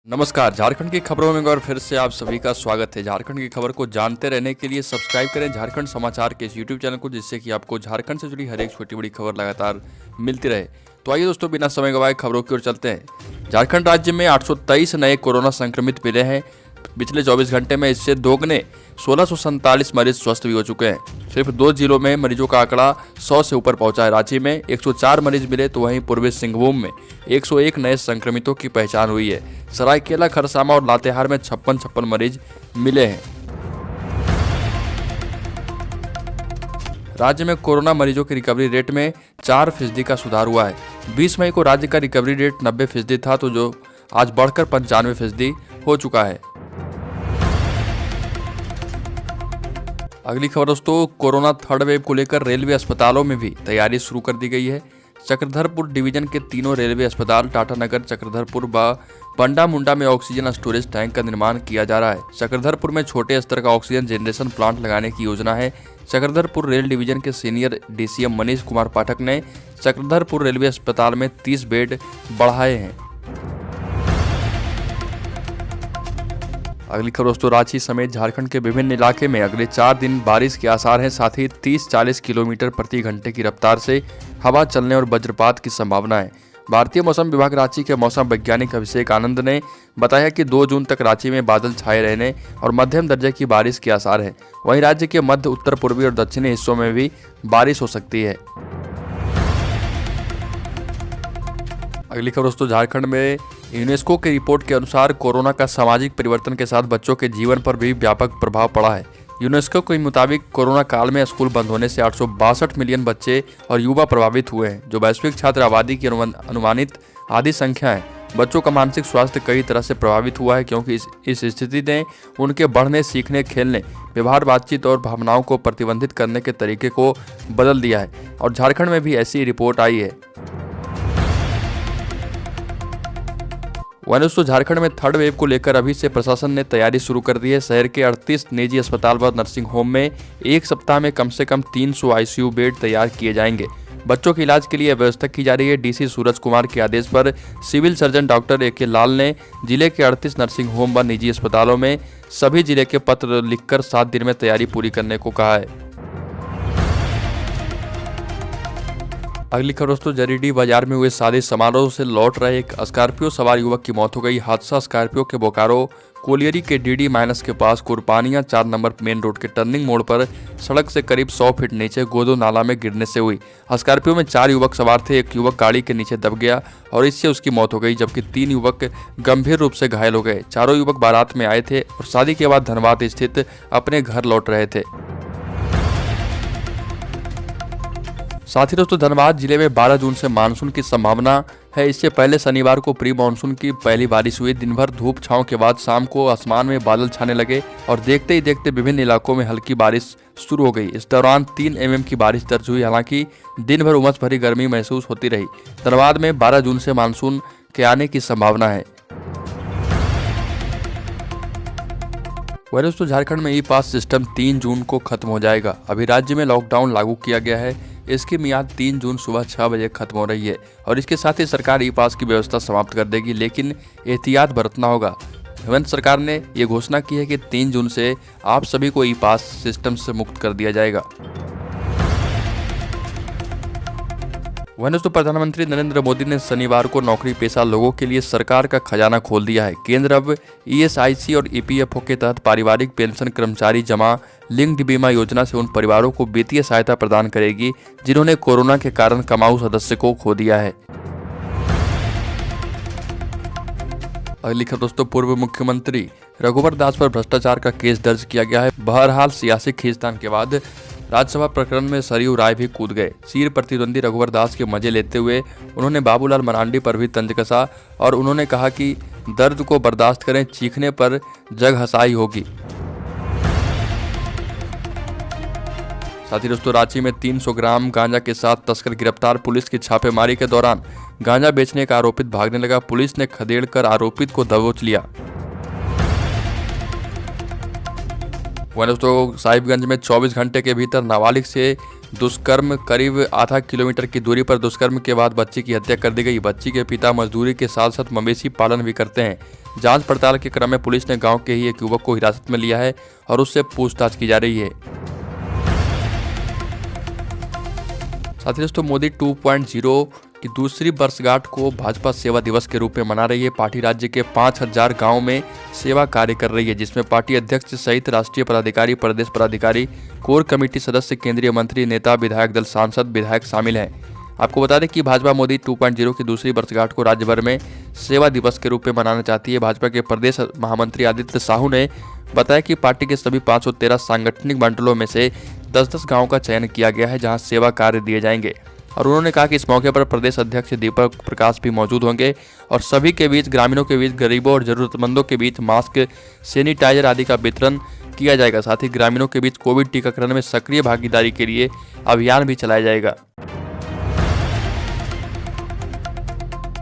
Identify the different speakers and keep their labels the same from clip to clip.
Speaker 1: नमस्कार, झारखंड की खबरों में एक बार फिर से आप सभी का स्वागत है। झारखंड की खबर को जानते रहने के लिए सब्सक्राइब करें झारखंड समाचार के इस यूट्यूब चैनल को, जिससे कि आपको झारखंड से जुड़ी हर एक छोटी बड़ी खबर लगातार मिलती रहे। तो आइए दोस्तों, बिना समय गवाए खबरों की ओर चलते हैं। झारखंड राज्य में 823 नए कोरोना संक्रमित मिले हैं। पिछले 24 घंटे में इससे दोगुने 1647 मरीज स्वस्थ भी हो चुके हैं। सिर्फ 2 जिलों में मरीजों का आंकड़ा 100 से ऊपर पहुंचा है। रांची में 104 मरीज मिले, तो वहीं पूर्वी सिंहभूम में 101 नए संक्रमितों की पहचान हुई है। सरायकेला, खरसावां और लातेहार में 56 मरीज मिले हैं। राज्य में कोरोना मरीजों की रिकवरी रेट में 4% का सुधार हुआ है। 20 मई को राज्य का रिकवरी रेट 90% था, तो जो आज बढ़कर 95% हो चुका है। अगली खबर दोस्तों, कोरोना थर्ड वेव को लेकर रेलवे अस्पतालों में भी तैयारी शुरू कर दी गई है। चक्रधरपुर डिवीजन के तीनों रेलवे अस्पताल टाटानगर, चक्रधरपुर व बंडा मुंडा में ऑक्सीजन स्टोरेज टैंक का निर्माण किया जा रहा है। चक्रधरपुर में छोटे स्तर का ऑक्सीजन जनरेशन प्लांट लगाने की योजना है। चक्रधरपुर रेल डिवीजन के सीनियर डीसीएम मनीष कुमार पाठक ने चक्रधरपुर रेलवे अस्पताल में 30 बेड बढ़ाए हैं। अगली खबर दोस्तों, रांची समेत झारखंड के विभिन्न इलाके में अगले 4 दिन बारिश के आसार हैं। साथ ही 30-40 किलोमीटर प्रति घंटे की रफ्तार से हवा चलने और वज्रपात की संभावना है। भारतीय मौसम विभाग रांची के मौसम वैज्ञानिक अभिषेक आनंद ने बताया कि 2 जून तक रांची में बादल छाए रहने और मध्यम दर्जे की बारिश के आसार है। वहीं राज्य के मध्य, उत्तर पूर्वी और दक्षिणी हिस्सों में भी बारिश हो सकती है। अगली खबर दोस्तों, झारखंड में यूनेस्को की रिपोर्ट के अनुसार कोरोना का सामाजिक परिवर्तन के साथ बच्चों के जीवन पर भी व्यापक प्रभाव पड़ा है। यूनेस्को के मुताबिक कोरोना काल में स्कूल बंद होने से 862 मिलियन बच्चे और युवा प्रभावित हुए हैं, जो वैश्विक छात्र आबादी की अनुमानित आधी संख्या है। बच्चों का मानसिक स्वास्थ्य कई तरह से प्रभावित हुआ है, क्योंकि इस स्थिति ने उनके बढ़ने, सीखने, खेलने, व्यवहार, बातचीत और भावनाओं को प्रतिबंधित करने के तरीके को बदल दिया है। और झारखंड में भी ऐसी रिपोर्ट आई है। दोस्तों, झारखंड में थर्ड वेव को लेकर अभी से प्रशासन ने तैयारी शुरू कर दी है। शहर के 38 निजी अस्पताल व नर्सिंग होम में एक सप्ताह में कम से कम 300 आईसीयू बेड तैयार किए जाएंगे। बच्चों के इलाज के लिए व्यवस्था की जा रही है। डीसी सूरज कुमार के आदेश पर सिविल सर्जन डॉक्टर ए.के. लाल ने जिले के 38 नर्सिंग होम व निजी अस्पतालों में सभी जिले के पत्र लिखकर 7 दिन में तैयारी पूरी करने को कहा है। अगली खबर दोस्तों, जरीडीह बाजार में हुए शादी समारोह से लौट रहे एक स्कॉर्पियो सवार युवक की मौत हो गई। हादसा स्कॉर्पियो के बोकारो कोलियरी के DD- के पास कुरपानिया 4 नंबर मेन रोड के टर्निंग मोड़ पर सड़क से करीब 100 फीट नीचे गोदो नाला में गिरने से हुई। स्कॉर्पियो में 4 युवक सवार थे। एक युवक गाड़ी के नीचे दब गया और इससे उसकी मौत हो गई, जबकि 3 युवक गंभीर रूप से घायल हो गए। चारों युवक बारात में आए थे और शादी के बाद धनबाद स्थित अपने घर लौट रहे थे। साथ ही दोस्तों, धनबाद जिले में 12 जून से मानसून की संभावना है। इससे पहले शनिवार को प्री मानसून की पहली बारिश हुई। दिन भर धूप छांव के बाद शाम को आसमान में बादल छाने लगे और देखते ही देखते विभिन्न इलाकों में हल्की बारिश शुरू हो गई। इस दौरान 3 mm की बारिश दर्ज हुई। हालांकि दिन भर उमस भरी गर्मी महसूस होती रही। धनबाद में 12 जून से मानसून के आने की संभावना है। दोस्तों, झारखंड में ई-पास सिस्टम 3 जून को खत्म हो जाएगा। अभी राज्य में लॉकडाउन लागू किया गया है। इसकी मियाद 3 जून सुबह 6 बजे खत्म हो रही है और इसके साथ ही सरकार ई-पास की व्यवस्था समाप्त कर देगी, लेकिन एहतियात बरतना होगा। हेमंत सरकार ने ये घोषणा की है कि 3 जून से आप सभी को ई-पास सिस्टम से मुक्त कर दिया जाएगा। दोस्तों, प्रधानमंत्री नरेंद्र मोदी ने शनिवार को नौकरी पेशा लोगों के लिए सरकार का खजाना खोल दिया है। केंद्र अब ESIC और EPFO के तहत पारिवारिक पेंशन कर्मचारी जमा लिंक्ड बीमा योजना से उन परिवारों को वित्तीय सहायता प्रदान करेगी जिन्होंने कोरोना के कारण कमाऊ सदस्य को खो दिया है। अगली खबर दोस्तों, पूर्व मुख्यमंत्री रघुवर दास पर भ्रष्टाचार का केस दर्ज किया गया है। बहरहाल सियासी खींचतान के बाद राज्यसभा प्रकरण में सरयू राय भी कूद गए। सिर प्रतिद्वंदी रघुवर दास के मजे लेते हुए उन्होंने बाबूलाल मरांडी पर भी तंज कसा और उन्होंने कहा कि दर्द को बर्दाश्त करें, चीखने पर जग हंसाई होगी। साथ ही दोस्तों, रांची में 300 ग्राम गांजा के साथ तस्कर गिरफ्तार। पुलिस की छापेमारी के दौरान गांजा बेचने का आरोपित भागने लगा। पुलिस ने खदेड़ कर आरोपित को दबोच लिया। दोस्तों, साहिबगंज में 24 घंटे के भीतर नाबालिग से दुष्कर्म। करीब आधा किलोमीटर की दूरी पर दुष्कर्म के बाद बच्ची की हत्या कर दी गई। बच्ची के पिता मजदूरी के साथ साथ मवेशी पालन भी करते हैं। जांच पड़ताल के क्रम में पुलिस ने गांव के ही एक युवक को हिरासत में लिया है और उससे पूछताछ की जा रही है। साथ ही दोस्तों, मोदी 2.0 की दूसरी वर्षगांठ को भाजपा सेवा दिवस के रूप में मना रही है। पार्टी राज्य के 5000 गांव में सेवा कार्य कर रही है, जिसमें पार्टी अध्यक्ष सहित राष्ट्रीय पदाधिकारी, प्रदेश पदाधिकारी, कोर कमेटी सदस्य, केंद्रीय मंत्री, नेता, विधायक दल, सांसद, विधायक शामिल हैं। आपको बता दें कि भाजपा मोदी 2.0 की दूसरी वर्षगांठ को राज्य भर में सेवा दिवस के रूप में मनाना चाहती है। भाजपा के प्रदेश महामंत्री आदित्य साहू ने बताया कि पार्टी के सभी 513 सांगठनिक मंडलों में से 10-10 गाँव का चयन किया गया है, जहाँ सेवा कार्य दिए जाएंगे। और उन्होंने कहा कि इस मौके पर प्रदेश अध्यक्ष दीपक प्रकाश भी मौजूद होंगे और सभी के बीच, ग्रामीणों के बीच, गरीबों और जरूरतमंदों के बीच मास्क, सैनिटाइजर आदि का वितरण किया जाएगा। साथ ही ग्रामीणों के बीच कोविड टीकाकरण में सक्रिय भागीदारी के लिए अभियान भी चलाया जाएगा।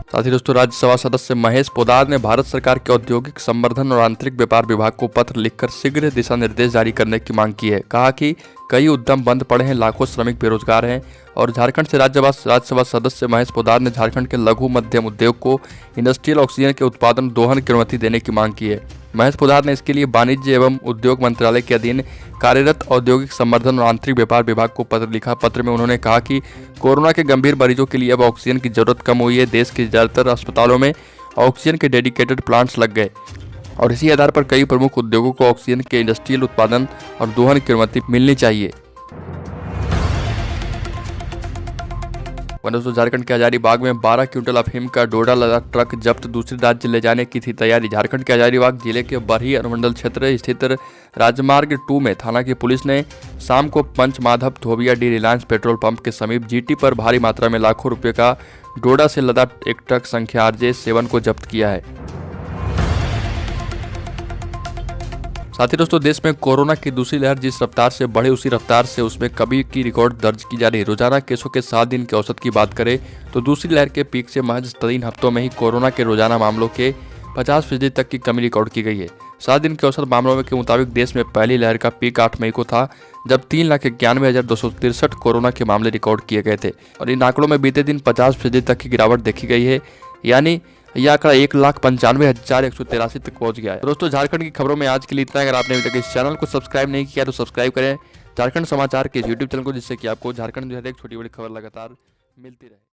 Speaker 1: साथ ही दोस्तों, राज्यसभा सदस्य महेश पोद्दार ने भारत सरकार के औद्योगिक संवर्धन और आंतरिक व्यापार विभाग को पत्र लिखकर शीघ्र दिशा निर्देश जारी करने की मांग की है। कहा कि कई उद्यम बंद पड़े हैं, लाखों श्रमिक बेरोजगार हैं। और झारखंड से राज्यसभा सदस्य महेश पोद्दार ने झारखंड के लघु मध्यम उद्योग को इंडस्ट्रियल ऑक्सीजन के उत्पादन दोहन की अनुमति देने की मांग की है। महेश पोद्दार ने इसके लिए वाणिज्य एवं उद्योग मंत्रालय के अधीन कार्यरत औद्योगिक संवर्धन और आंतरिक व्यापार विभाग को पत्र लिखा। पत्र में उन्होंने कहा कि कोरोना के गंभीर मरीजों के लिए अब ऑक्सीजन की जरूरत कम हुई है। देश के ज्यादातर अस्पतालों में ऑक्सीजन के डेडिकेटेड प्लांट्स लग गए और इसी आधार पर कई प्रमुख उद्योगों को ऑक्सीजन के इंडस्ट्रियल उत्पादन और दोहन की अनुमति मिलनी चाहिए। दोस्तों, झारखंड के हजारीबाग में 12 क्विंटल अफीम का डोडा लदा ट्रक जब्त, दूसरे राज्य ले जाने की थी तैयारी। झारखंड के हजारीबाग जिले के बरही अनुमंडल क्षेत्र स्थित राजमार्ग 2 में थाना की पुलिस ने शाम को पंचमाधव धोबिया डी रिलायंस पेट्रोल पंप के समीप जीटी पर भारी मात्रा में लाखों रुपये का डोडा से लदा एक ट्रक संख्या RJ7 को जब्त किया है। साथ ही दोस्तों, देश में कोरोना की दूसरी लहर जिस रफ्तार से बढ़े, उसी रफ्तार से उसमें कभी की रिकॉर्ड दर्ज की जा रही है। रोजाना केसों के 7 दिन के औसत की बात करें तो दूसरी लहर के पीक से महज 3 हफ्तों में ही कोरोना के रोजाना मामलों के 50% तक की कमी रिकॉर्ड की गई है। 7 दिन के औसत मामलों के मुताबिक देश में पहली लहर का पीक 8 मई को था, जब 3,91,263 कोरोना के मामले रिकॉर्ड किए गए थे और इन आंकड़ों में बीते दिन 50% तक की गिरावट देखी गई है, यानी यह आंकड़ा 1,95,183 तक पहुंच गया है। दोस्तों, झारखंड की खबरों में आज के लिए इतना। अगर आपने अभी तक इस चैनल को सब्सक्राइब नहीं किया तो सब्सक्राइब करें झारखंड समाचार के YouTube चैनल को, जिससे कि आपको झारखंड में हर एक छोटी बड़ी खबर लगातार मिलती रहे।